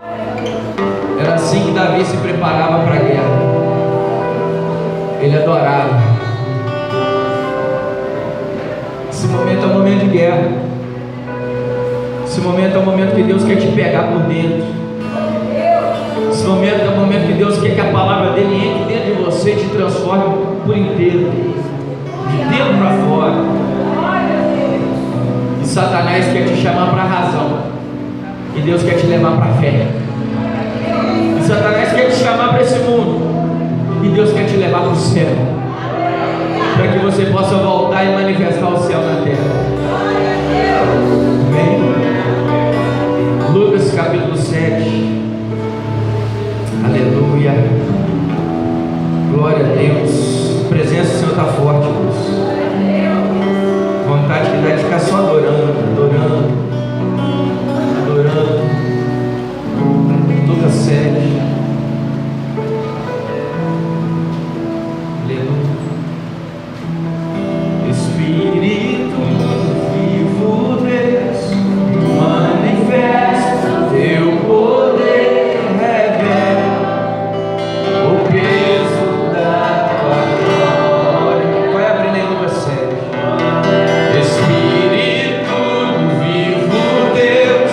Era assim que Davi se preparava para a guerra. Ele adorava. Esse momento é um momento de guerra. Esse momento é um momento que Deus quer te pegar por dentro. Esse momento é um momento que Deus quer que a palavra dele entre dentro de você e te transforme por inteiro, de dentro para fora. E Satanás quer te chamar para a razão, e Deus quer te levar para a fé. E Satanás quer te chamar para esse mundo, e Deus quer te levar para o céu, para que você possa voltar e manifestar o céu na terra. Amém? Lucas capítulo 7. Aleluia. Glória a Deus. A presença do Senhor está forte, Deus. Vontade que dá de ficar só adorando. Lucas 7. Aleluia. Espírito vivo Deus, manifesta teu poder, revela o peso da tua glória. Vai abrindo em Lucas 7. Espírito vivo Deus,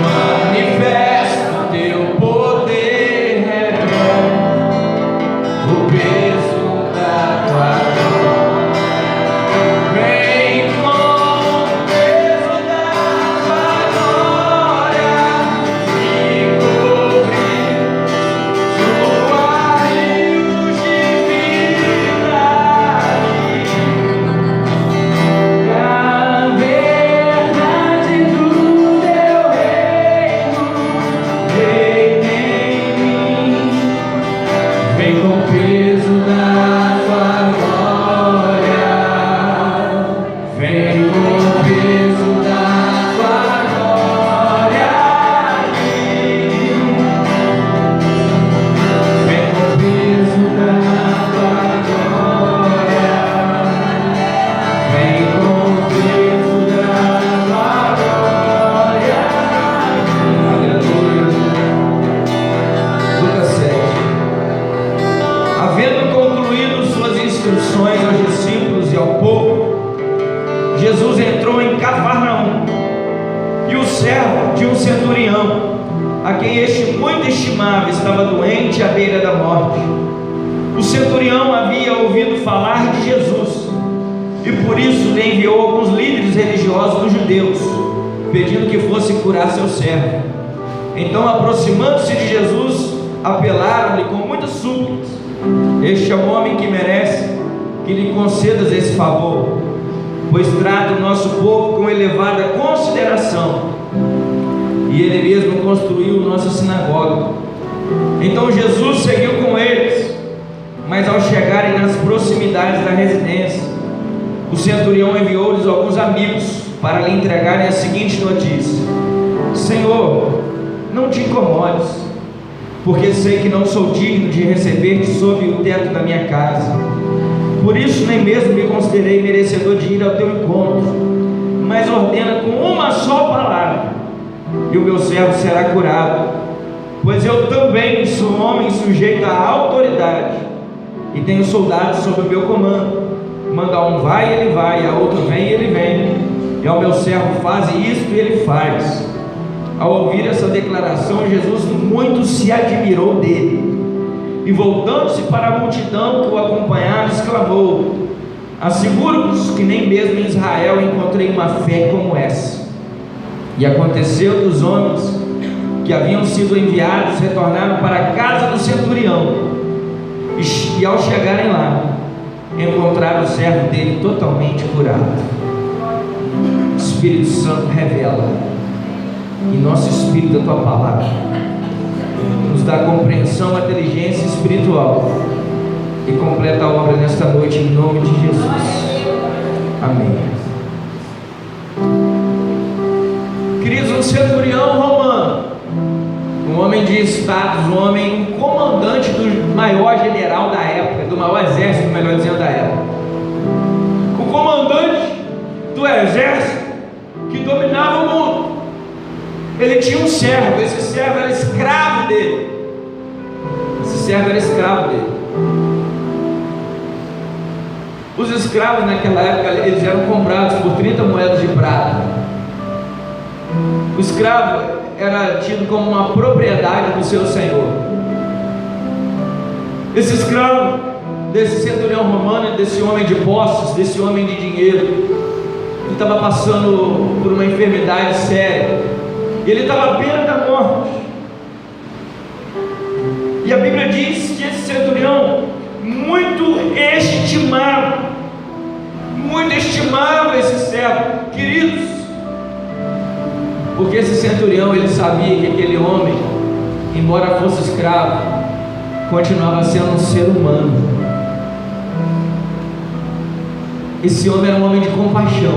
manifesta teu poder, revela o peso da tua glória. Vem com o peso da tua glória, me cobre, sua rios de vida, e a verdade do teu reino reine em mim. Vem com o peso da tua glória, vem com o peso da tua glória aqui. Vem com o peso da tua glória, vem com o peso da tua glória aqui. Aleluia. Lucas 7. Havendo concluído suas instruções aos discípulos e ao povo, Jesus entrou em Cafarnaum, e o servo de um centurião, a quem este muito estimava, estava doente à beira da morte. O centurião havia ouvido falar de Jesus, e por isso lhe enviou alguns líderes religiosos dos judeus, pedindo que fosse curar seu servo. Então, aproximando-se de Jesus, apelaram-lhe com muitas súplicas: este é um homem que merece que lhe concedas esse favor, pois trata o nosso povo com elevada consideração, e ele mesmo construiu nossa sinagoga. Então Jesus seguiu com eles, mas ao chegarem nas proximidades da residência, o centurião enviou-lhes alguns amigos para lhe entregarem a seguinte notícia: Senhor, não te incomodes, porque sei que não sou digno de receber-te sob o teto da minha casa. Por isso nem mesmo me considerei merecedor de ir ao teu encontro, mas ordena com uma só palavra, e o meu servo será curado. Pois eu também sou homem sujeito à autoridade, e tenho soldados sob o meu comando. Manda um vai, ele vai, a outro vem, ele vem, e ao meu servo faze isto e ele faz. Ao ouvir essa declaração, Jesus muito se admirou dele, e voltando-se para a multidão que o acompanhava, exclamou: asseguro-vos que nem mesmo em Israel encontrei uma fé como essa. E aconteceu que os homens que haviam sido enviados retornaram para a casa do centurião, e ao chegarem lá, encontraram o servo dele totalmente curado. O Espírito Santo revela, e nosso Espírito, a tua palavra nos dá compreensão, inteligência espiritual, e completa a obra nesta noite, em nome de Jesus. Amém. Queridos, um centurião romano, um homem de status, um homem, um comandante do maior general da época, do maior exército, melhor dizendo, da época, o comandante do exército que dominava o mundo. Ele tinha um servo, esse servo era escravo dele. Esse servo era escravo dele. Os escravos naquela época, eles eram comprados por 30 moedas de prata. O escravo era tido como uma propriedade do seu senhor. Esse escravo desse centurião romano, desse homem de posses, desse homem de dinheiro, ele estava passando por uma enfermidade séria, ele estava à beira da morte. E a Bíblia diz que esse centurião muito estimava esse servo, queridos, porque esse centurião, ele sabia que aquele homem, embora fosse escravo, continuava sendo um ser humano. Esse homem era um homem de compaixão,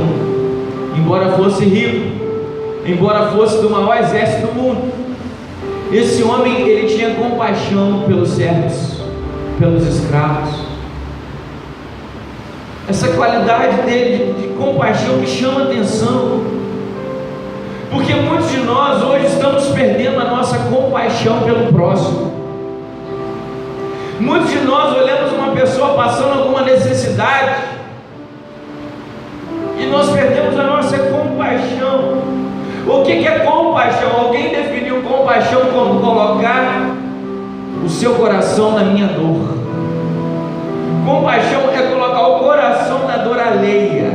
embora fosse rico, embora fosse do maior exército do mundo. Esse homem, ele tinha compaixão pelos servos, pelos escravos. Essa qualidade dele de compaixão que chama atenção, porque muitos de nós hoje estamos perdendo a nossa compaixão pelo próximo. Muitos de nós olhamos uma pessoa passando alguma necessidade e nós perdemos a nossa compaixão. O que é compaixão? Alguém definiu compaixão como colocar o seu coração na minha dor. Compaixão é colocar o coração na dor alheia.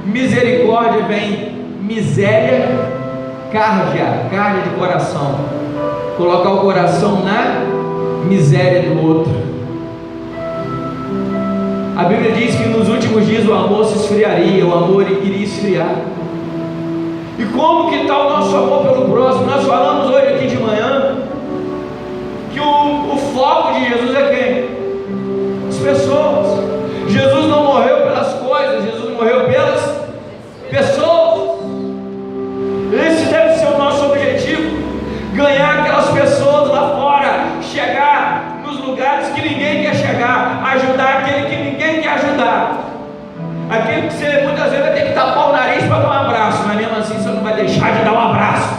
Misericórdia vem miséria, cardia de coração. Colocar o coração na miséria do outro. A Bíblia diz que nos últimos dias o amor se esfriaria, o amor iria esfriar. E como que está o nosso amor pelo próximo? Nós falamos hoje aqui de manhã que o foco de Jesus é quem? As pessoas. Jesus não morreu pelas coisas, Jesus morreu pelas pessoas. Esse deve ser o nosso objetivo: ganhar aquelas pessoas lá fora, chegar nos lugares que ninguém quer chegar, ajudar aquele que ninguém quer ajudar, aquele que você muitas vezes vai ter que tapar o nariz para dar um abraço, mas mesmo assim você não vai deixar de dar um abraço,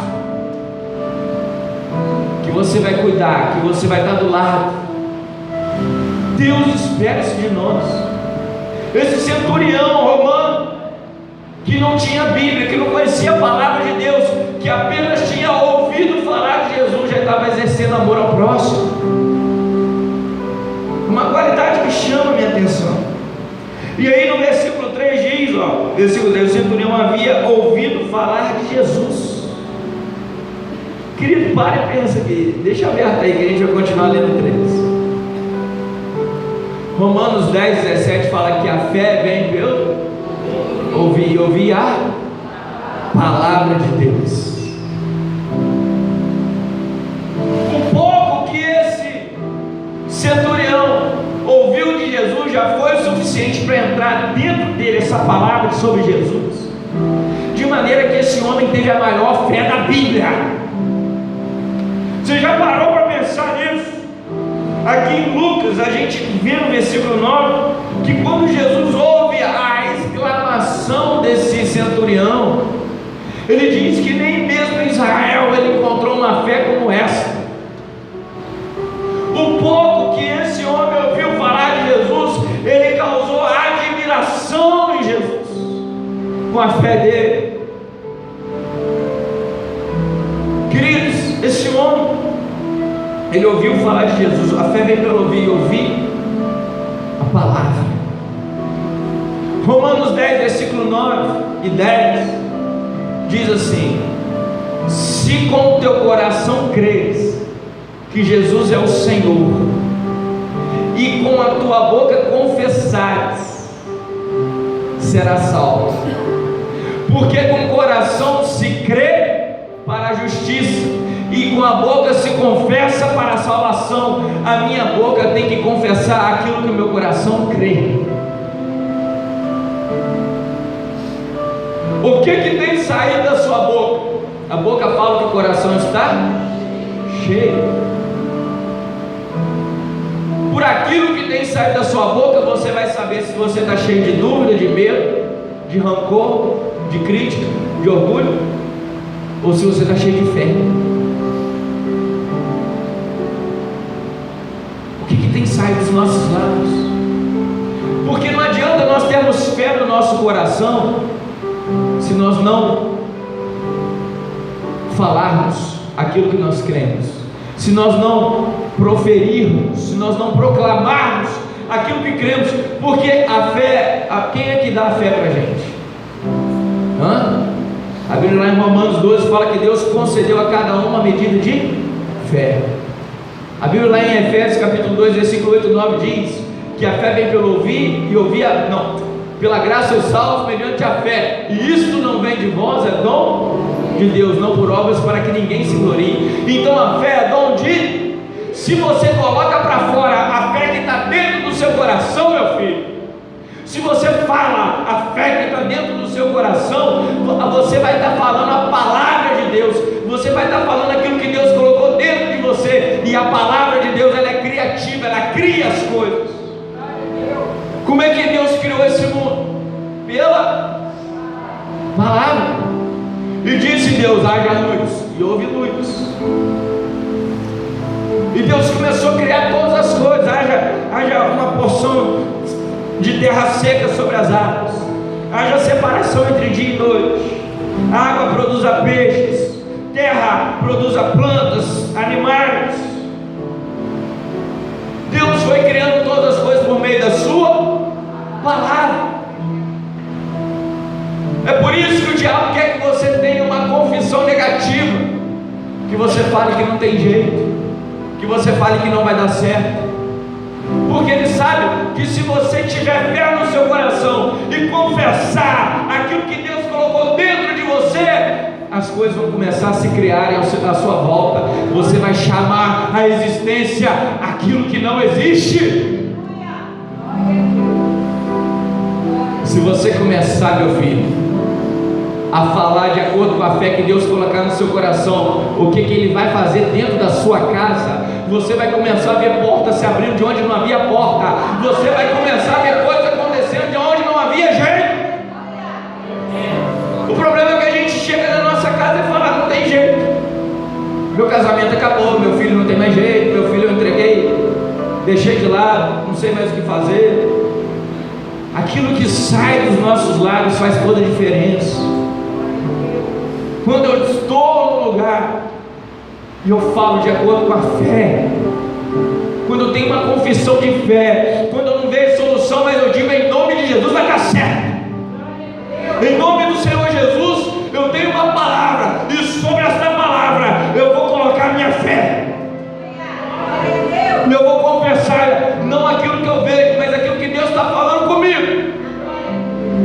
que você vai cuidar, que você vai estar do lado. Deus espera isso de nós. Esse centurião romano, que não tinha Bíblia, que não conhecia a palavra de Deus, que apenas tinha ouvido falar de Jesus, já estava exercendo amor ao próximo. Uma qualidade que chama a minha atenção. E aí no versículo 3 diz, versículo 3, o centurião havia ouvido falar de Jesus. Querido, para e pensa aqui, deixa aberto aí que a gente vai continuar lendo 3. Romanos 10, 17 fala que a fé vem pelo ouvir a palavra de Deus. O pouco que esse centurião ouviu de Jesus já foi o suficiente para entrar dentro dele essa palavra sobre Jesus, de maneira que esse homem teve a maior fé da Bíblia. Você já parou para pensar nisso? Aqui em Lucas a gente vê no versículo 9 que quando Jesus ouve a exclamação desse centurião, ele diz que nem mesmo em Israel ele encontrou uma fé como essa. O pouco que esse homem ouviu falar de Jesus, ele causou admiração em Jesus com a fé dele. Queridos, esse homem, ele ouviu falar de Jesus. A fé vem pelo ouvir a palavra. Romanos 10, versículo 9 e 10 diz assim: se com o teu coração creres que Jesus é o Senhor, e com a tua boca confessares, serás salvo. Porque com o coração se crê para a justiça, e com a boca se confessa para a salvação. A minha boca tem que confessar aquilo que o meu coração crê. O que tem saído da sua boca? A boca fala que o coração está cheio. Por aquilo que tem saído da sua boca, você vai saber se você está cheio de dúvida, de medo, de rancor, de crítica, de orgulho, ou se você está cheio de fé. O que tem saído dos nossos lábios? Porque não adianta nós termos fé no nosso coração se nós não falarmos aquilo que nós cremos, se nós não proferirmos, se nós não proclamarmos aquilo que cremos. Porque a fé, quem é que dá a fé para a gente? A Bíblia lá em Romanos 12 fala que Deus concedeu a cada um uma medida de fé. A Bíblia lá em Efésios capítulo 2 versículo 8 e 9 diz que a fé vem pelo ouvir e ouvir pela graça os salvos mediante a fé, e isto não vem de vós, é dom de Deus, não por obras, para que ninguém se glorie. Então a fé é dom de... Se você coloca para fora a fé que está dentro do seu coração, meu filho, se você fala a fé que está dentro do seu coração, você vai estar falando a palavra de Deus, você vai estar falando aquilo que Deus colocou dentro de você. E a palavra de Deus, ela é criativa, ela cria as coisas. Como é que Deus criou esse mundo? Pela palavra. E disse Deus: haja luz, e houve luz. E Deus começou a criar todas as coisas. Haja uma porção de terra seca sobre as águas, haja separação entre dia e noite, a água produza peixes, terra produza plantas, animais. Deus foi criando todas as coisas por meio da sua palavra. É por isso que o diabo quer que você tenha uma confissão negativa, que você fale que não tem jeito, que você fale que não vai dar certo, porque ele sabe que se você tiver fé no seu coração e confessar aquilo que Deus colocou dentro de você, as coisas vão começar a se criarem à sua volta. Você vai chamar à existência aquilo que não existe. Se você começar, meu filho, a falar de acordo com a fé que Deus colocar no seu coração, o que Ele vai fazer dentro da sua casa, você vai começar a ver portas se abrindo de onde não havia porta, você vai começar a ver coisas acontecendo de onde não havia jeito. O problema é que a gente chega na nossa casa e fala: não tem jeito, meu casamento acabou, meu filho não tem mais jeito, meu filho eu entreguei, deixei de lado, não sei mais o que fazer. Aquilo que sai dos nossos lábios faz toda a diferença. Quando eu estou no lugar e eu falo de acordo com a fé, quando eu tenho uma confissão de fé, quando eu não vejo solução, mas eu digo: em nome de Jesus vai dar certo, em nome do Senhor Jesus eu tenho uma palavra, e sobre essa palavra eu vou colocar minha fé, eu vou confessar não aquilo que eu vejo, mas aquilo que Deus está falando comigo,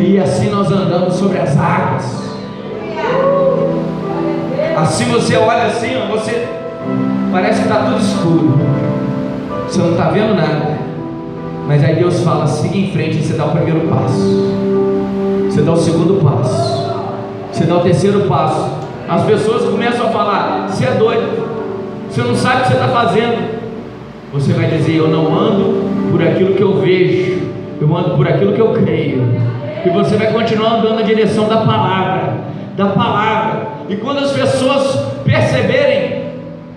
e assim nós andamos sobre as águas. Assim você olha assim, você parece que está tudo escuro, você não está vendo nada, mas aí Deus fala: siga em frente. E você dá o primeiro passo, você dá o segundo passo, você dá o terceiro passo. As pessoas começam a falar: você é doido, você não sabe o que você está fazendo. Você vai dizer: eu não ando por aquilo que eu vejo, eu ando por aquilo que eu creio. E você vai continuar andando na direção da palavra, da palavra. E quando as pessoas perceberem,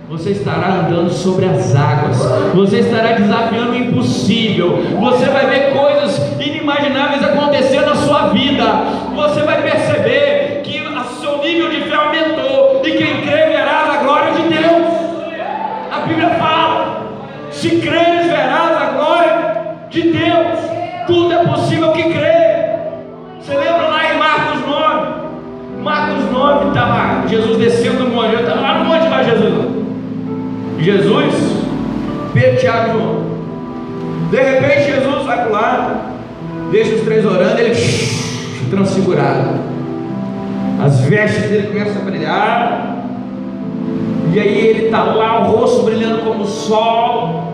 você estará andando sobre as águas, você estará desafiando o impossível, você vai ver coisas inimagináveis acontecer na sua vida, você vai perceber que o seu nível de fé aumentou, e quem crê verá a glória de Deus. A Bíblia fala: se creres verás a glória de Deus. Tudo é possível que crê. Você lembra lá em Marcos 9? Marcos 9, estava Jesus descendo no monte, estava lá no monte lá, Jesus, Pedro, Tiago e João. De repente Jesus vai para o lado, deixa os três orando, ele transfigurado, as vestes dele começam a brilhar, e aí ele está lá, o rosto brilhando como o sol.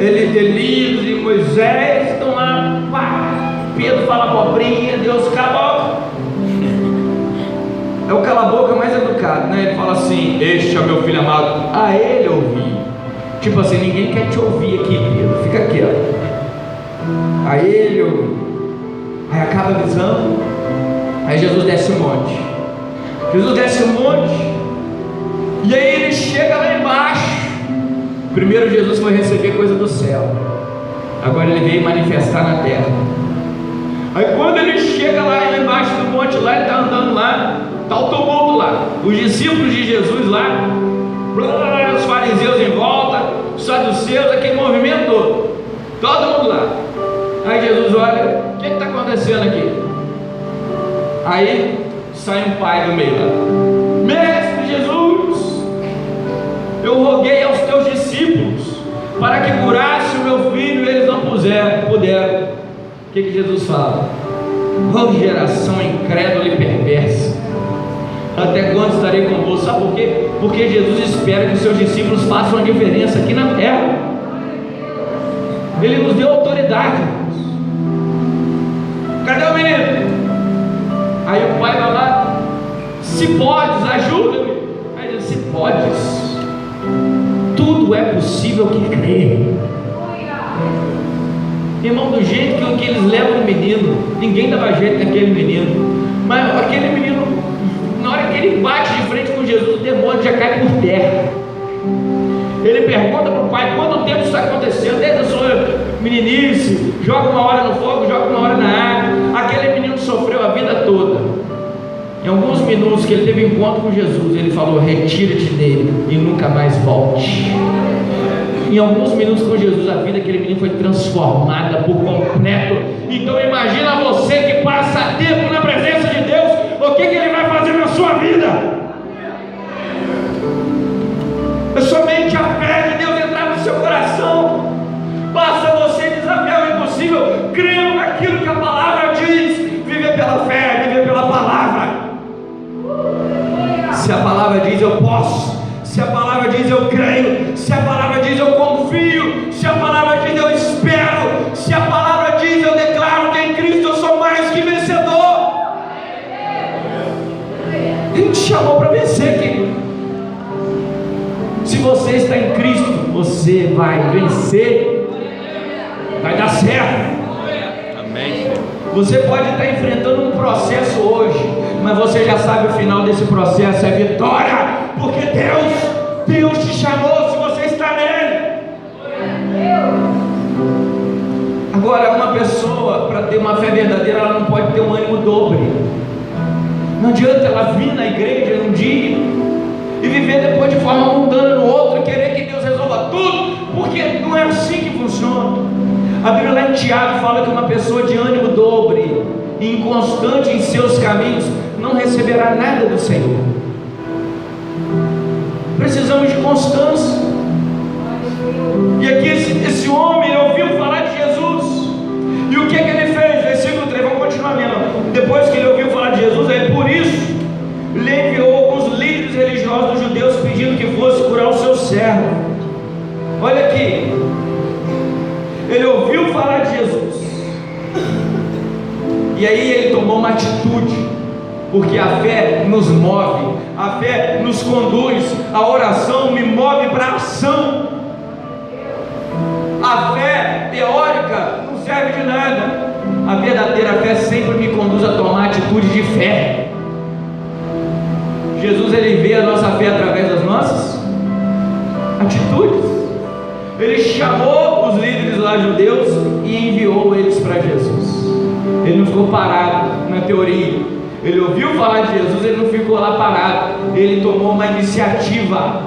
Elias e Moisés estão lá, pá. Pedro fala abobrinha, Deus cala a boca. É o cala a boca mais educado, né? Ele fala assim: este é o meu filho amado, a ele ouvi. Tipo assim, ninguém quer te ouvir aqui, Pedro, fica quieto. A ele ouvi. Aí acaba a visão, aí Jesus desce o monte. Jesus desce um monte, e aí ele chega lá embaixo. Primeiro Jesus foi receber coisa do céu, agora ele veio manifestar na terra. Aí quando ele chega lá embaixo do monte, lá ele está andando lá, está o tumulto lá, os discípulos de Jesus lá, os fariseus em volta, os saduceus, aquele movimento todo mundo lá. Aí Jesus olha, o que está acontecendo aqui? Aí sai um pai do meio lá: Mestre Jesus, eu roguei aos teus discípulos para que curasse o meu filho, e eles não puderam. O que Jesus fala? Ó geração incrédula e perversa, até quando estarei convosco? Sabe por quê? Porque Jesus espera que os seus discípulos façam a diferença aqui na terra. Ele nos deu autoridade. Cadê o menino? Aí o pai vai lá: se podes, ajuda-me. Aí ele diz: se podes, tudo é possível que crê. Irmão, do jeito que eles levam o menino, ninguém dava jeito naquele menino. Mas aquele menino, na hora que ele bate de frente com Jesus, o demônio já cai por terra. Ele pergunta para o pai: quanto tempo isso está acontecendo? Desde a sua meninice, joga uma hora no fogo, joga uma hora na água. Aquele menino sofreu a vida toda. Em alguns minutos que ele teve encontro com Jesus, ele falou: retira-te dele e nunca mais volte. Em alguns minutos com Jesus, a vida daquele menino foi transformada por completo. Então imagina você que passa tempo na presença de Deus, o que ele vai fazer na sua vida? É somente a fé de Deus entrar no seu coração. Basta você desafiar o impossível, crendo naquilo que a palavra diz. Viver pela fé, viver pela palavra. Se a palavra diz eu posso, se a palavra diz eu creio, se a palavra diz eu confio, se a palavra diz eu espero, se a palavra diz eu declaro que em Cristo eu sou mais que vencedor. Ele te chamou para vencer, querido. Se você está em Cristo, você vai vencer, vai dar certo. Amém. Você pode estar enfrentando um processo hoje, mas você já sabe o final desse processo é vitória, porque Deus te chamou se você está nele. Agora, uma pessoa, para ter uma fé verdadeira, ela não pode ter um ânimo dobre. Não adianta ela vir na igreja um dia e viver depois de forma mundana no outro, e querer que Deus resolva tudo, porque não é assim que funciona. A Bíblia lá em Tiago fala que uma pessoa de ânimo dobre, inconstante em seus caminhos, não receberá nada do Senhor. Precisamos de constância. E aqui esse homem ouviu falar de Jesus, e o que ele fez? Versículo 3, vamos continuar mesmo. Depois que ele ouviu falar de Jesus, aí por isso lhe enviou alguns líderes religiosos dos judeus, pedindo que fosse curar o seu servo. Olha aqui, ele ouviu falar de Jesus, e aí ele tomou uma atitude, porque a fé nos move, a fé nos conduz, a oração me move para a ação. A fé teórica não serve de nada, a verdadeira fé sempre me conduz a tomar atitude de fé. Jesus, ele vê a nossa fé através das nossas atitudes. Ele chamou os líderes lá judeus e enviou eles para Jesus. Ele não ficou parado na teoria. Ele ouviu falar de Jesus, ele não ficou lá parado. Ele tomou uma iniciativa.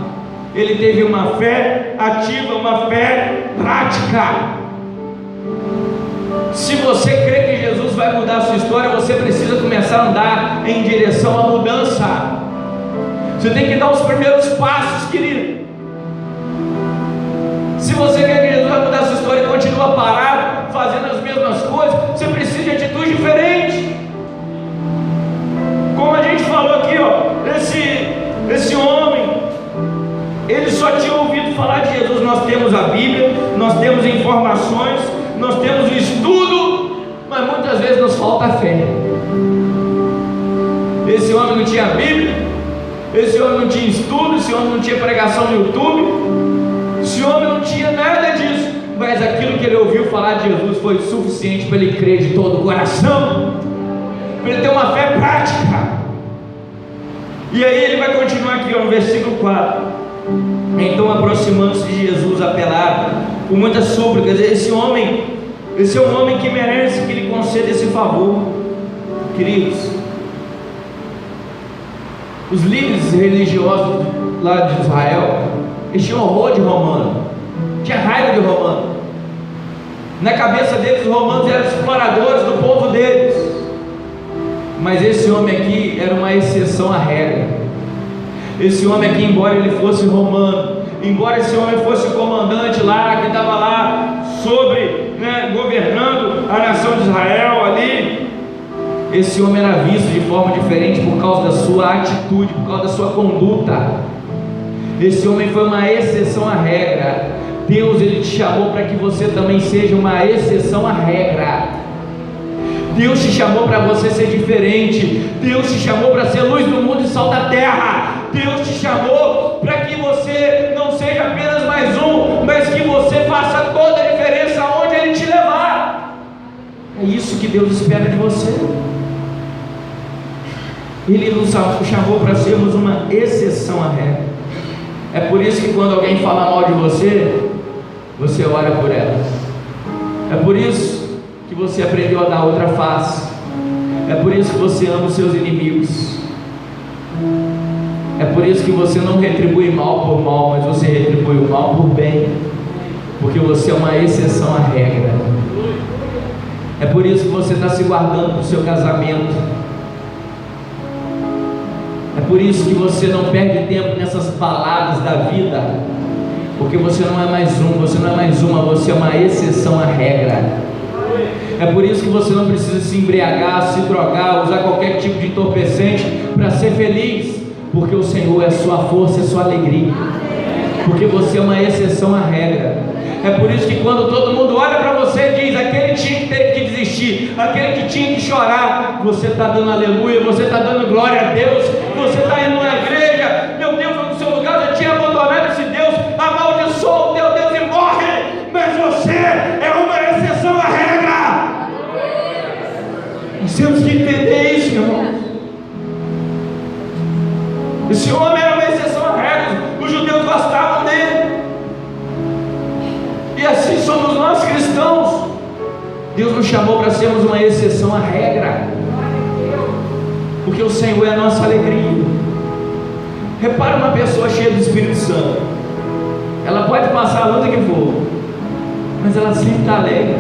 Ele teve uma fé ativa, uma fé prática. Se você crê que Jesus vai mudar a sua história, você precisa começar a andar em direção à mudança. Você tem que dar os primeiros passos, querido. Se você quer que Jesus vai mudar a sua história e continua parado, fazendo as mesmas coisas, você precisa de atitude diferente. Como a gente falou aqui, esse homem, ele só tinha ouvido falar de Jesus. Nós temos a Bíblia, nós temos informações, nós temos o estudo, mas muitas vezes nos falta a fé. Esse homem não tinha Bíblia, esse homem não tinha estudo, esse homem não tinha pregação no YouTube, esse homem não tinha nada disso, mas aquilo que ele ouviu falar de Jesus foi suficiente para ele crer de todo o coração, para ele ter uma fé prática. E aí ele vai continuar aqui, no versículo 4. Então, aproximando-se de Jesus, apelaram com muitas súplicas. Esse é um homem que merece que ele conceda esse favor. Queridos, os líderes religiosos lá de Israel, eles tinham horror de romano, tinha raiva de romano. Na cabeça deles, os romanos eram exploradores do povo deles. Mas esse homem aqui era uma exceção à regra. Esse homem aqui, embora ele fosse romano, embora esse homem fosse o comandante lá, que estava lá governando a nação de Israel ali, esse homem era visto de forma diferente por causa da sua atitude, por causa da sua conduta. Esse homem foi uma exceção à regra. Deus, ele te chamou para que você também seja uma exceção à regra. Deus te chamou para você ser diferente. Deus te chamou para ser luz do mundo e sal da terra. Deus te chamou para que você não seja apenas mais um, mas que você faça toda a diferença aonde Ele te levar. É isso que Deus espera de você. Ele nos chamou para sermos uma exceção à regra. É por isso que quando alguém fala mal de você, você ora por ela. É por isso que você aprendeu a dar outra face. É por isso que você ama os seus inimigos. É por isso que você não retribui mal por mal, mas você retribui o mal por bem, porque você é uma exceção à regra. É por isso que você está se guardando para o seu casamento. É por isso que você não perde tempo nessas baladas da vida, porque você não é mais um, você não é mais uma, você é uma exceção à regra. É por isso que você não precisa se embriagar, se drogar, usar qualquer tipo de entorpecente para ser feliz, porque o Senhor é sua força, é sua alegria, porque você é uma exceção à regra. É por isso que quando todo mundo olha para você e diz, aquele tinha que ter que desistir, aquele que tinha que chorar, você está dando aleluia, você está dando glória a Deus, você está indo na igreja, meu Deus, no seu lugar já tinha abandonado esse Deus, amaldiçoa o teu Deus e morre, mas você é uma exceção à regra. Nós temos que entender isso, irmão. Esse homem era uma exceção à regra, os judeus gostavam dele. E assim somos nós cristãos. Deus nos chamou para sermos uma exceção à regra, porque o Senhor é a nossa alegria. Repara uma pessoa cheia do Espírito Santo, ela pode passar a luta que for, mas ela sempre está alegre.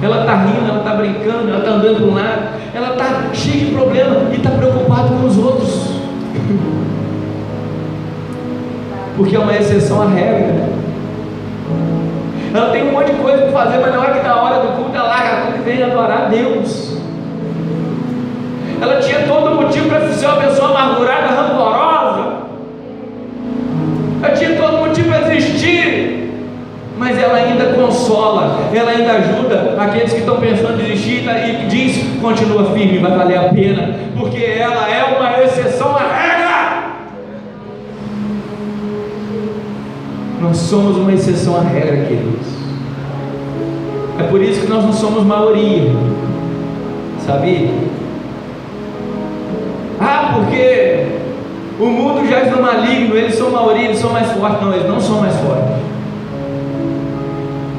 Ela está rindo, ela está brincando, ela está andando para um lado, ela está cheia de problema e está preocupada com os outros, porque é uma exceção à regra. Ela tem um monte de coisa para fazer, mas na hora que dá a hora do culto, ela larga tudo e vem adorar a Deus. Ela tinha todo motivo para ser uma pessoa amargurada, rancorosa. Ela tinha todo motivo para desistir, mas ela ainda consola, ela ainda ajuda aqueles que estão pensando em desistir e diz, continua firme, vai valer a pena, porque ela é uma exceção à regra. Nós somos uma exceção à regra, queridos. É por isso que nós não somos maioria, sabia? Porque o mundo jaz no maligno, eles são maioria, eles são mais fortes. Não, eles não são mais fortes.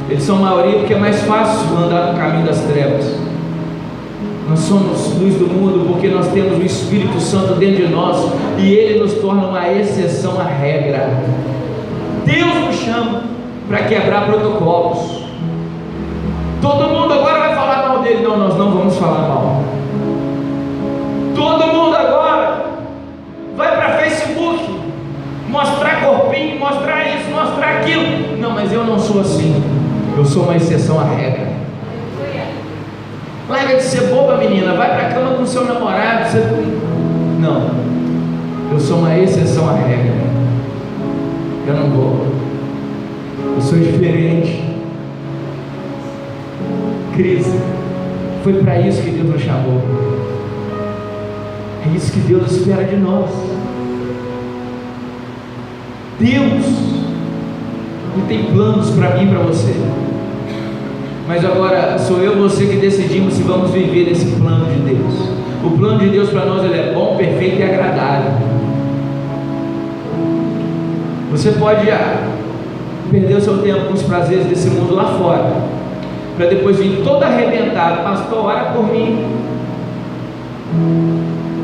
Eles são maioria porque é mais fácil andar no caminho das trevas. Nós somos luz do mundo porque nós temos o Espírito Santo dentro de nós e Ele nos torna uma exceção à regra. Deus nos chama para quebrar protocolos. Todo mundo agora vai falar mal dele. Não, nós não vamos falar mal. Todo mundo agora vai para Facebook mostrar corpinho, mostrar isso, mostrar aquilo. Não, mas eu não sou assim. Eu sou uma exceção à regra. Larga de ser boba, menina. Vai para a cama com seu namorado. Não, eu sou uma exceção à regra. Eu não vou. Eu sou diferente. Cris, foi para isso que Deus nos chamou. É isso que Deus espera de nós. Deus, Ele tem planos para mim e para você. Mas agora sou eu e você que decidimos se vamos viver esse plano de Deus. O plano de Deus para nós, ele é bom, perfeito e agradável. Você pode perder o seu tempo com os prazeres desse mundo lá fora, para depois vir todo arrebentado. Pastor, ora por mim.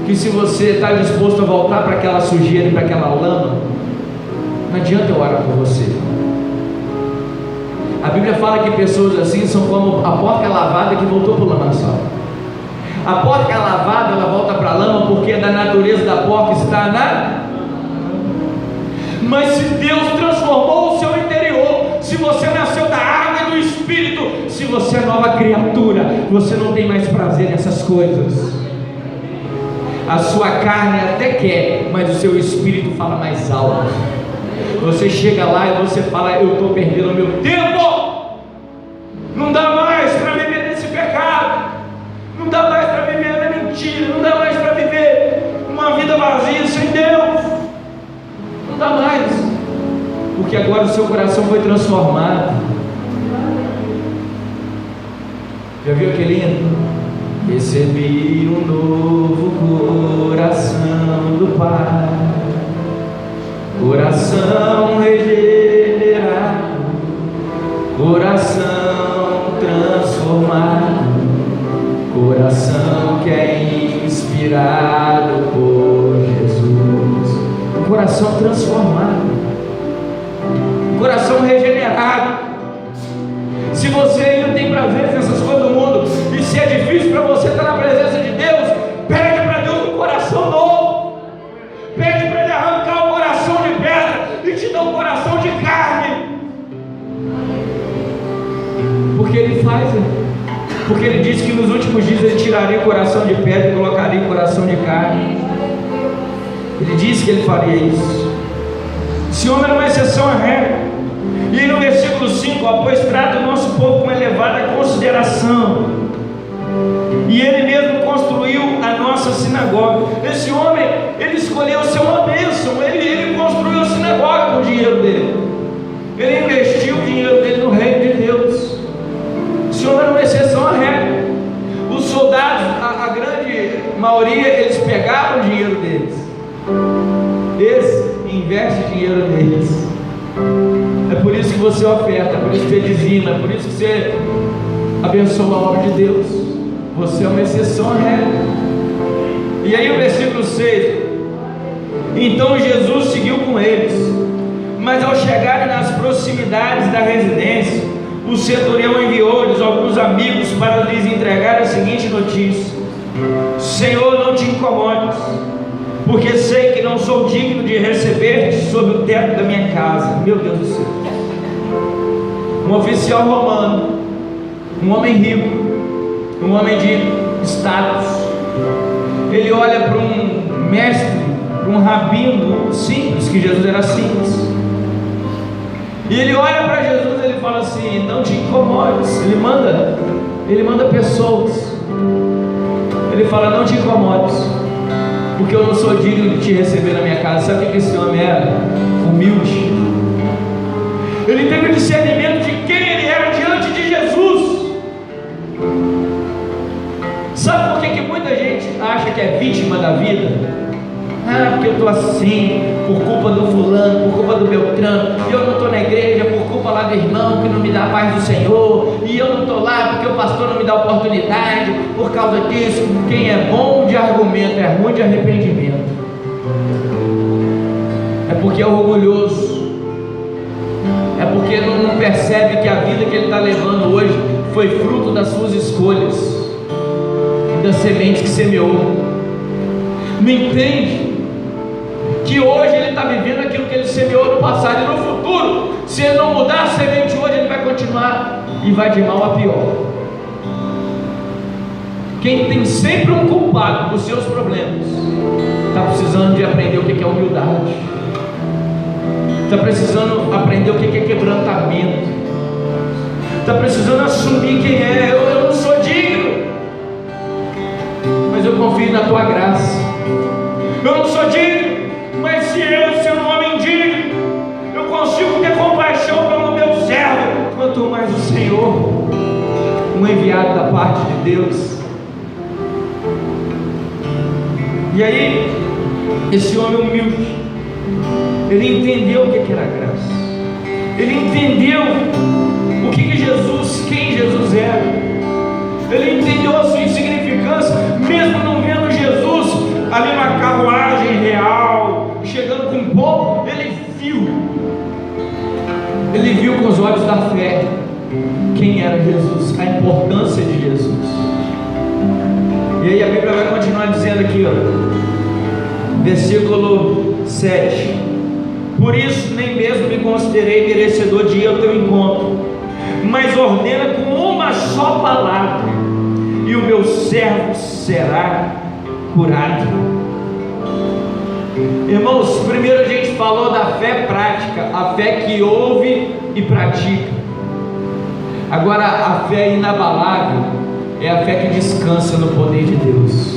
Que se você está disposto a voltar para aquela sujeira e para aquela lama, não adianta eu orar por você. A Bíblia fala que pessoas assim são como a porca lavada que voltou para o lamaçal. A porca lavada, ela volta para a lama porque é da natureza da porca estar na... Mas se Deus transformou o seu interior, se você nasceu da água e do Espírito, se você é nova criatura, você não tem mais prazer nessas coisas. A sua carne até quer, mas o seu espírito fala mais alto. Você chega lá e você fala: eu estou perdendo o meu tempo, não dá mais para viver nesse pecado, não dá mais para viver na mentira, não dá mais para viver uma vida vazia sem Deus, não dá mais, porque agora o seu coração foi transformado. Já viu que lindo? Recebi um novo coração do Pai, coração regenerado, coração transformado, coração que é inspirado por Jesus, um coração transformado, um coração regenerado. Se você ainda tem prazer nessas coisas do mundo, e se é difícil para você estar na presença de Deus, pede para Deus um coração novo, pede para Ele arrancar o coração de pedra e te dar um coração de carne, porque Ele faz, porque Ele disse que nos últimos dias Ele tiraria o coração de pedra e colocaria o coração de carne. Ele disse que Ele faria isso. Esse homem era uma exceção à regra. E no versículo 5, pois trata o nosso povo com elevada consideração, e ele mesmo construiu a nossa sinagoga. Esse homem, ele escolheu ser uma bênção, ele construiu a sinagoga com o dinheiro dele, ele investiu o dinheiro dele no reino de Deus. Esse homem era uma exceção à regra. Os soldados, a grande maioria, eles pegavam o dinheiro deles, esse investe o dinheiro deles. É por isso que você oferta, é por isso que você dizima, é por isso que você abençoa a obra de Deus. Você é uma exceção à regra. E aí o versículo 6: então Jesus seguiu com eles, mas ao chegarem nas proximidades da residência, o centurião enviou-lhes alguns amigos para lhes entregar a seguinte notícia: Senhor, não te incomodes, porque sei que não sou digno de receber-te sob o teto da minha casa. Meu Deus do céu. Um oficial romano, um homem rico, um homem de status, ele olha para um mestre, para um rabino simples, que Jesus era simples, e ele olha para Jesus e ele fala assim: não te incomodes. Ele manda pessoas, ele fala: não te incomodes, porque eu não sou digno de te receber na minha casa. Sabe o que esse homem era? Humilde. Ele teve o discernimento de quem ele era diante de Jesus. Sabe por que muita gente acha que é vítima da vida? Porque eu estou assim, por culpa do fulano, por culpa do Beltrano, e eu não estou na igreja por culpa lá do irmão que não me dá a paz do Senhor, e eu não estou lá porque o pastor não me dá oportunidade, por causa disso. Quem é bom de argumento é ruim de arrependimento. É porque é orgulhoso, é porque não percebe que a vida que ele está levando hoje foi fruto das suas escolhas e da semente que semeou. Não entende que hoje ele está vivendo aquilo que ele semeou no passado, e no futuro, se ele não mudar a semente hoje, ele vai continuar e vai de mal a pior. Quem tem sempre um culpado dos seus problemas está precisando de aprender o que é humildade, está precisando aprender o que é quebrantamento, está precisando assumir quem é. Eu não sou digno, mas eu confio na tua graça. Eu não sou digno, mas se eu ser um homem digno, eu consigo ter compaixão pelo meu servo, quanto mais o Senhor, um enviado da parte de Deus. E aí, esse homem humilde, ele entendeu o que era graça, ele entendeu o que Jesus, quem Jesus era, ele entendeu a sua insignificância, mesmo não vendo Jesus ali na carruagem real, chegando com o povo, ele viu com os olhos da fé quem era Jesus, a importância de Jesus. E aí a Bíblia vai continuar dizendo aqui, ó, versículo 7: por isso nem mesmo me considerei merecedor de ir ao teu encontro, mas ordena com uma só palavra, e o meu servo será curado. Irmãos, primeiro a gente falou da fé prática, a fé que ouve e pratica. Agora a fé inabalável é a fé que descansa no poder de Deus.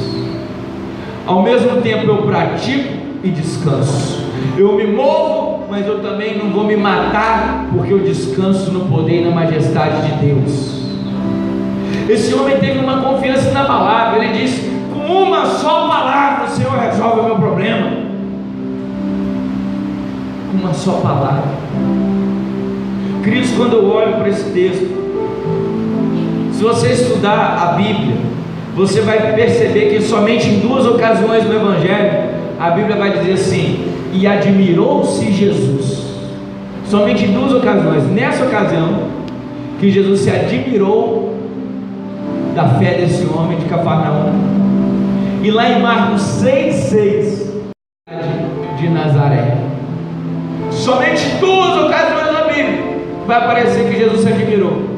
Ao mesmo tempo eu pratico e descanso, eu me movo, mas eu também não vou me matar, porque eu descanso no poder e na majestade de Deus. Esse homem teve uma confiança inabalável. Ele disse: com uma só palavra o Senhor resolve o meu problema. Uma só palavra. Queridos, quando eu olho para esse texto, se você estudar a Bíblia, você vai perceber que somente em duas ocasiões no Evangelho a Bíblia vai dizer assim: e admirou-se Jesus. Somente em duas ocasiões. Nessa ocasião que Jesus se admirou da fé desse homem de Cafarnaum, e lá em Marcos 6,6 de Nazaré. Somente duas ocasiões na Bíblia vai aparecer que Jesus se admirou.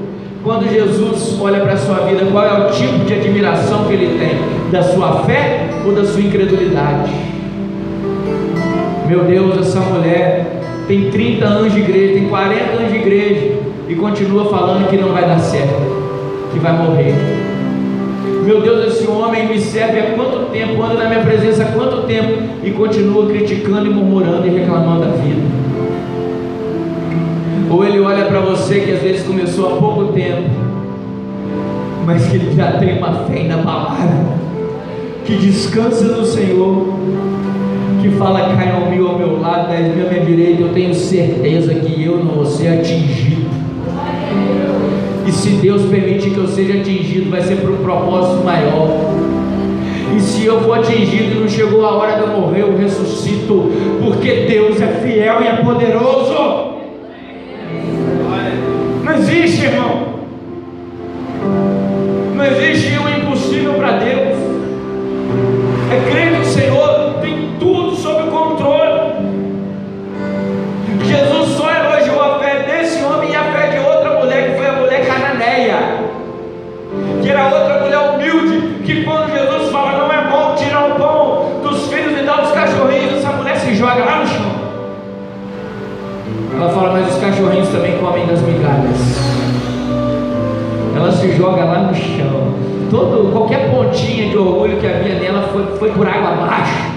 Quando Jesus olha para a sua vida, qual é o tipo de admiração que ele tem? Da sua fé ou da sua incredulidade? Meu Deus, essa mulher tem 30 anos de igreja, tem 40 anos de igreja, e continua falando que não vai dar certo, que vai morrer. Meu Deus, esse homem me serve há quanto tempo, anda na minha presença há quanto tempo, e continua criticando e murmurando e reclamando da vida. Ou ele olha para você que às vezes começou há pouco tempo, mas que ele já tem uma fé inabalável, que descansa no Senhor, que fala: caiam mil ao meu lado, 10 mil à minha direita, eu tenho certeza que eu não vou ser atingido. E se Deus permitir que eu seja atingido, vai ser para um propósito maior. E se eu for atingido e não chegou a hora de eu morrer, eu ressuscito, porque Deus é fiel e é poderoso. Não existe, irmão, não existe o impossível para Deus. É crer que o Senhor tem tudo sob controle. Jesus só elogiou a fé desse homem e a fé de outra mulher, que foi a mulher cananeia, que era outra mulher humilde, que quando Jesus fala: não é bom tirar o pão dos filhos e dar aos cachorrinhos, essa mulher se joga lá no chão. Ela fala: mas os cachorrinhos também comem das migalhas. Ela se joga lá no chão. Qualquer pontinha de orgulho que havia nela foi por água abaixo.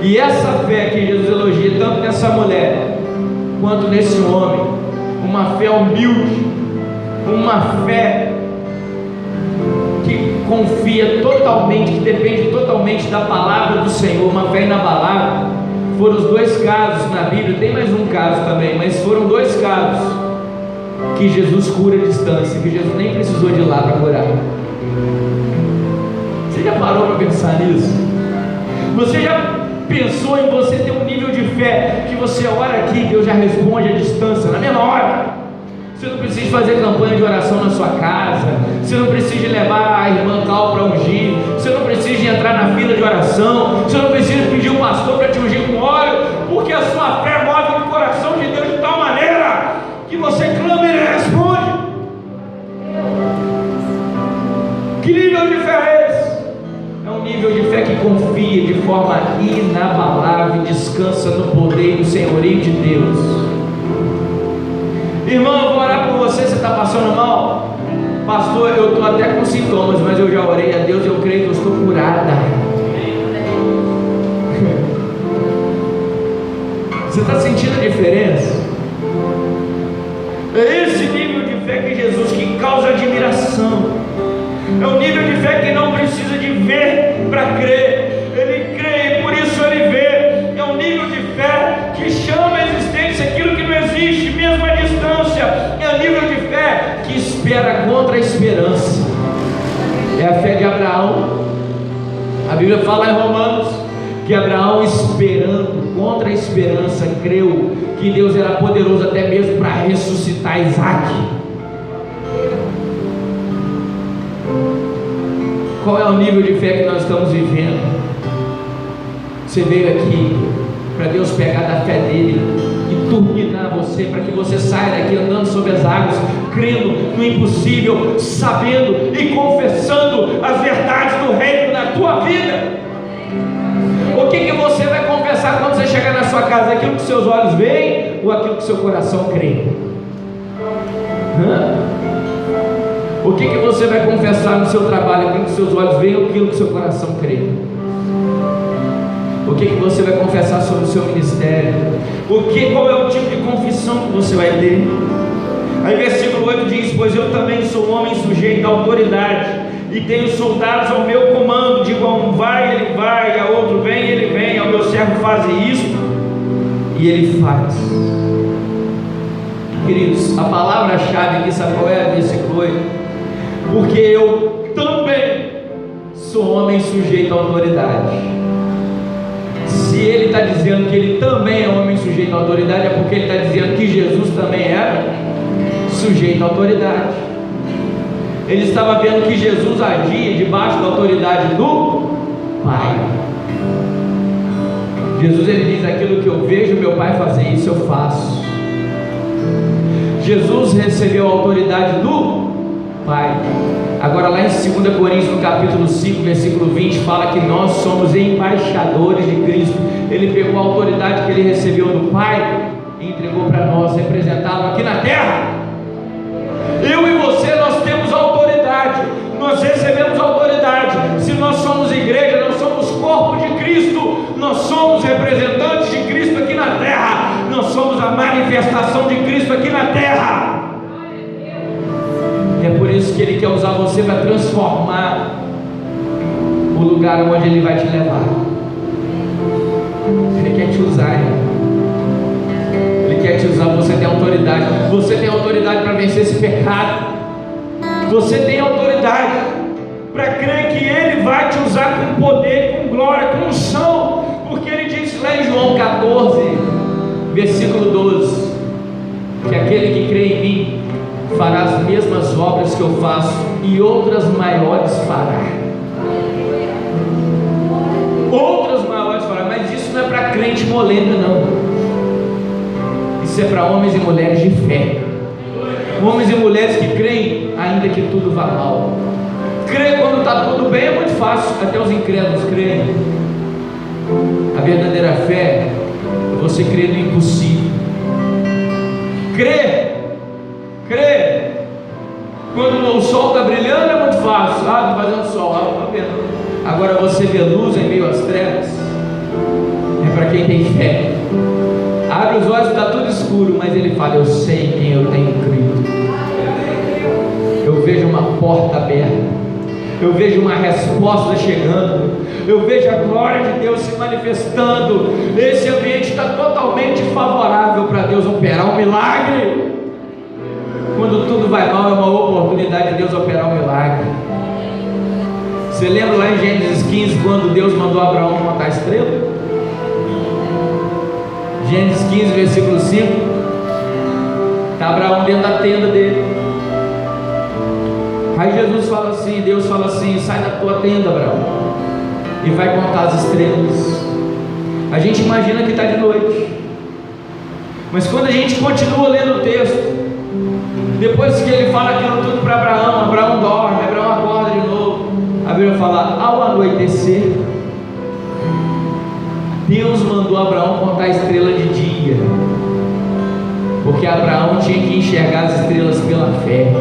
E essa fé que Jesus elogia tanto nessa mulher quanto nesse homem, uma fé humilde, uma fé que confia totalmente, que depende totalmente da palavra do Senhor, uma fé inabalável. Foram os dois casos na Bíblia, tem mais um caso também, mas foram dois casos que Jesus cura a distância, que Jesus nem precisou de ir lá para curar. Você já parou para pensar nisso? Você já pensou em você ter um nível de fé que você ora aqui, Deus já responde à distância, na mesma hora? Você não precisa fazer campanha de oração na sua casa, você não precisa levar a irmã tal para ungir, você não precisa entrar na fila de oração, você não precisa pedir um pastor para te ungir com óleo, porque a sua fé move o coração de Deus de tal maneira que você clama e Ele responde. Que nível de fé é esse? É um nível de fé que confia de forma inabalável e descansa no poder e no senhorio de Deus. Irmão, eu vou orar por você. Você está passando mal? Pastor, eu estou até com sintomas, mas eu já orei a Deus e eu creio que eu estou curada. Você está sentindo a diferença? É esse nível de fé que Jesus, que causa admiração. É um nível de fé que não precisa de ver A Bíblia fala em Romanos que Abraão, esperando, contra a esperança, creu que Deus era poderoso até mesmo para ressuscitar Isaac. Qual é o nível de fé que nós estamos vivendo? Você veio aqui para Deus pegar da fé dele e turbinar você, para que você saia daqui andando sobre as águas, crendo no impossível, sabendo e confessando as verdades do reino na tua vida. O que você vai confessar quando você chegar na sua casa? Aquilo que seus olhos veem ou aquilo que seu coração crê? O que você vai confessar no seu trabalho? Aquilo que seus olhos veem ou aquilo que seu coração crê? O que você vai confessar sobre o seu ministério? Qual é o tipo de confissão que você vai ter? Aí versículo 8 diz: pois eu também sou homem sujeito à autoridade, e tenho soldados ao meu comando. Digo a um vai, ele vai, a outro vem, ele vem, ao meu servo faz isto, e ele faz. Queridos, a palavra-chave aqui, sabe qual é? Versículo 8: porque eu também sou homem sujeito à autoridade. Se ele está dizendo que ele também é homem sujeito à autoridade, é porque ele está dizendo que Jesus também era sujeito à autoridade. Ele estava vendo que Jesus agia debaixo da autoridade do Pai. Jesus, ele diz: aquilo que eu vejo meu Pai fazer, isso eu faço. Jesus recebeu a autoridade do Pai. Agora lá em 2 Coríntios, no capítulo 5, versículo 20, fala que nós somos embaixadores de Cristo. Ele pegou a autoridade que ele recebeu do Pai e entregou para nós, representado aqui na terra. Eu e você, nós temos autoridade, nós recebemos autoridade. Se nós somos igreja, nós somos corpo de Cristo, nós somos representantes de Cristo aqui na terra, nós somos a manifestação de Cristo aqui na terra. É por isso que Ele quer usar você para transformar o lugar onde Ele vai te levar. Ele quer te usar, Ele quer te usar. Você tem autoridade. Você tem autoridade para vencer esse pecado. Você tem autoridade para crer que Ele vai te usar com poder, com glória, com unção. Porque Ele disse lá em João 14, versículo 12, que aquele que crê em mim fará as mesmas obras que eu faço, e outras maiores fará. Outras maiores fará. Mas isso não é para crente molenda, não. Isso é para homens e mulheres de fé. Homens e mulheres que creem ainda que tudo vá mal. Crer quando está tudo bem é muito fácil. Até os incrédulos creem. A verdadeira fé é você crer no impossível. Crer quando o sol está brilhando é muito fácil. Está fazendo sol, está vendo. Agora você vê luz em meio às trevas, é para quem tem fé. Abre os olhos, está tudo escuro, mas ele fala: eu sei quem eu tenho crido. Eu vejo uma porta aberta, eu vejo uma resposta chegando, eu vejo a glória de Deus se manifestando. Esse ambiente está totalmente favorável para Deus operar um milagre. Quando tudo vai mal, é uma oportunidade de Deus operar um milagre. Você lembra lá em Gênesis 15, quando Deus mandou Abraão contar a estrela? Gênesis 15, versículo 5. Está Abraão dentro da tenda dele. Aí Jesus fala assim, Deus fala assim: sai da tua tenda, Abraão, e vai contar as estrelas. A gente imagina que está de noite, mas quando a gente continua lendo o texto, depois que ele fala aquilo tudo para Abraão, Abraão dorme, Abraão acorda de novo. A Bíblia fala: ao anoitecer, Deus mandou Abraão contar a estrela de dia, porque Abraão tinha que enxergar as estrelas pela fé.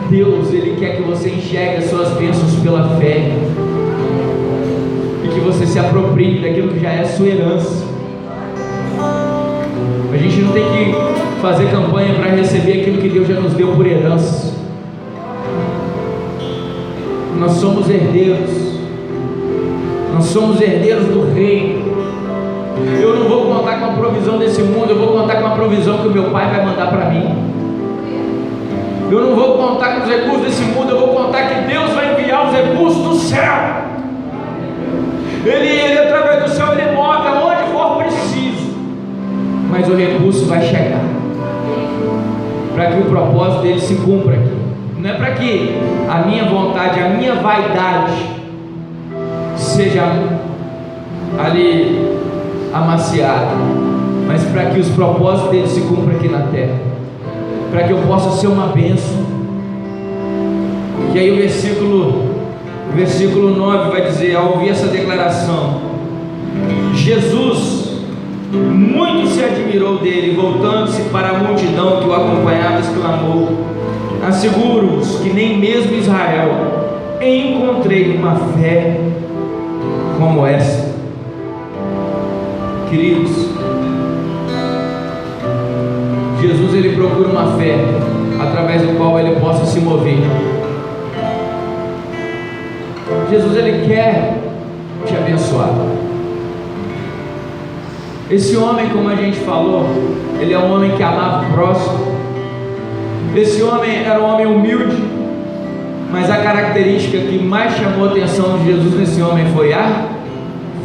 Deus, Ele quer que você enxergue as suas bênçãos pela fé, e que você se aproprie daquilo que já é a sua herança. A gente não tem que fazer campanha para receber aquilo que Deus já nos deu por herança. Nós somos herdeiros. Nós somos herdeiros do reino. Eu não vou contar com a provisão desse mundo, eu vou contar com a provisão que o meu Pai vai mandar para mim. Eu não vou contar com os recursos desse mundo, eu vou contar que Deus vai enviar os recursos do céu. Ele através do céu, Ele move aonde for preciso, mas o recurso vai chegar, para que o propósito dele se cumpra aqui. Não é para que a minha vontade, a minha vaidade seja ali amaciada, mas para que os propósitos dele se cumpram aqui na terra, para que eu possa ser uma bênção. E aí o versículo 9 vai dizer: ao ouvir essa declaração, Jesus muito se admirou dele, voltando-se para a multidão que o acompanhava, exclamou: asseguro-vos que nem mesmo em Israel encontrei uma fé como essa. Queridos, Jesus ele procura uma fé através do qual ele possa se mover. Jesus ele quer te abençoar. Esse homem, como a gente falou, ele é um homem que amava o próximo. Esse homem era um homem humilde, mas a característica que mais chamou a atenção de Jesus nesse homem foi a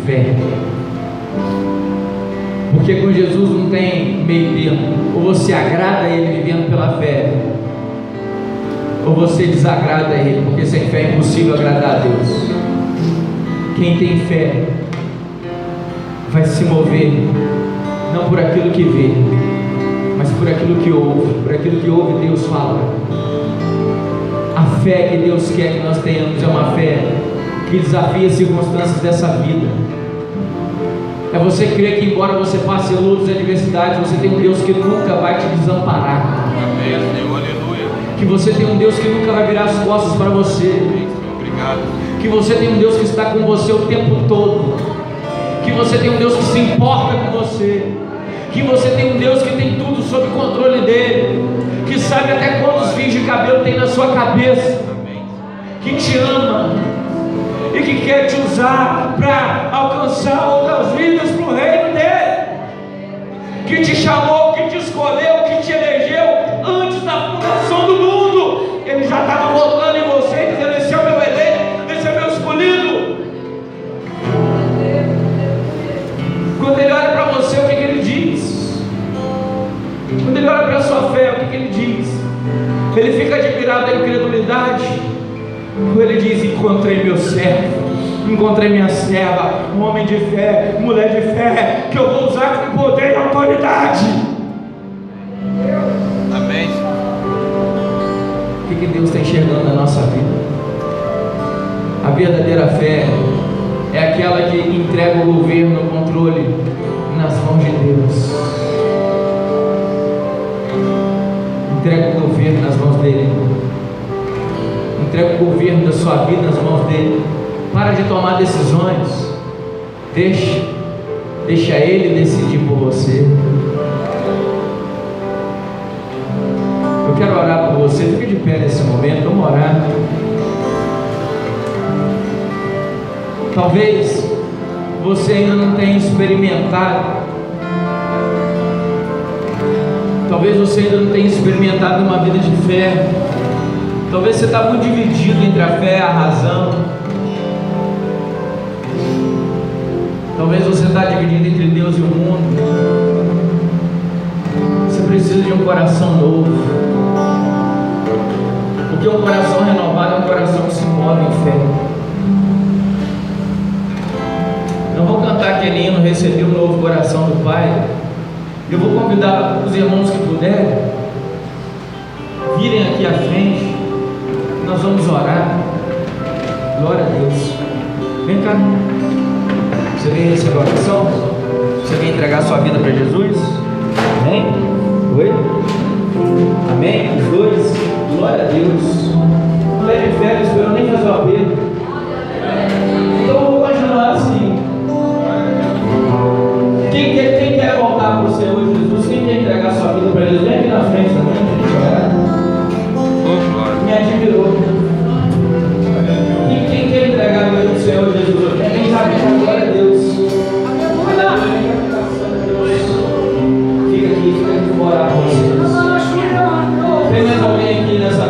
fé. Porque com Jesus não tem meio termo. Ou você agrada a Ele vivendo pela fé, ou você desagrada a Ele, porque sem fé é impossível agradar a Deus. Quem tem fé vai se mover não por aquilo que vê, mas por aquilo que ouve. Por aquilo que ouve Deus fala. A fé que Deus quer que nós tenhamos é uma fé que desafia as circunstâncias dessa vida. É você crer que, embora você passe lutas e adversidades, você tem um Deus que nunca vai te desamparar. Amém, Senhor, aleluia. Que você tem um Deus que nunca vai virar as costas para você. Amém, Senhor, obrigado. Que você tem um Deus que está com você o tempo todo. Que você tem um Deus que se importa com você. Que você tem um Deus que tem tudo sob controle dele. Que sabe até quantos fios de cabelo tem na sua cabeça. Amém. Que te ama e que quer te usar para alcançar outras vidas para o reino dele. Que te chamou, que te escolheu, que te elegeu antes da fundação do mundo. Ele já estava voltando em você, dizendo: esse é o meu eleito, esse é o meu escolhido. Quando ele olha para você, o que ele diz? Quando ele olha para a sua fé, o que ele diz? Ele fica admirado da incredulidade. Quando ele diz: encontrei meu servo, encontrei minha serva, um homem de fé, mulher de fé, que eu vou usar com poder e autoridade. Amém. O que Deus está enxergando na nossa vida? A verdadeira fé é aquela que entrega o governo, o controle nas mãos de Deus. Entrega o governo nas mãos dele. Entrega o governo da sua vida nas mãos dele. Para de tomar decisões. Deixa ele decidir por você. Eu quero orar por você. Fique de pé nesse momento. Vamos orar. Talvez você ainda não tenha experimentado. Talvez você ainda não tenha experimentado uma vida de fé. Talvez você está muito dividido entre a fé e a razão. Talvez você está dividido entre Deus e o mundo. Você precisa de um coração novo. Porque um coração renovado é um coração que se move em fé. Eu vou cantar aquele hino, receber um novo coração do Pai. Eu vou convidar os irmãos que puderem virem aqui à frente. Nós vamos orar. Glória a Deus. Vem cá. Você vem receber a oração? Você vem entregar sua vida para Jesus? Amém? Oi? Amém? Os dois? Glória a Deus. Não é de fé, não esperou nem fazer o apelo. Então eu vou continuar assim. Quem quer voltar para o Senhor Jesus? Quem quer entregar sua vida para Jesus? Vem aqui na frente também, gente. Me admirou. E quem quer entregar a vida para o Senhor Jesus? Quem sabe que glória a Deus. Fica aqui, vou orar com vocês. Tem mais alguém aqui nessa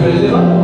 preservador.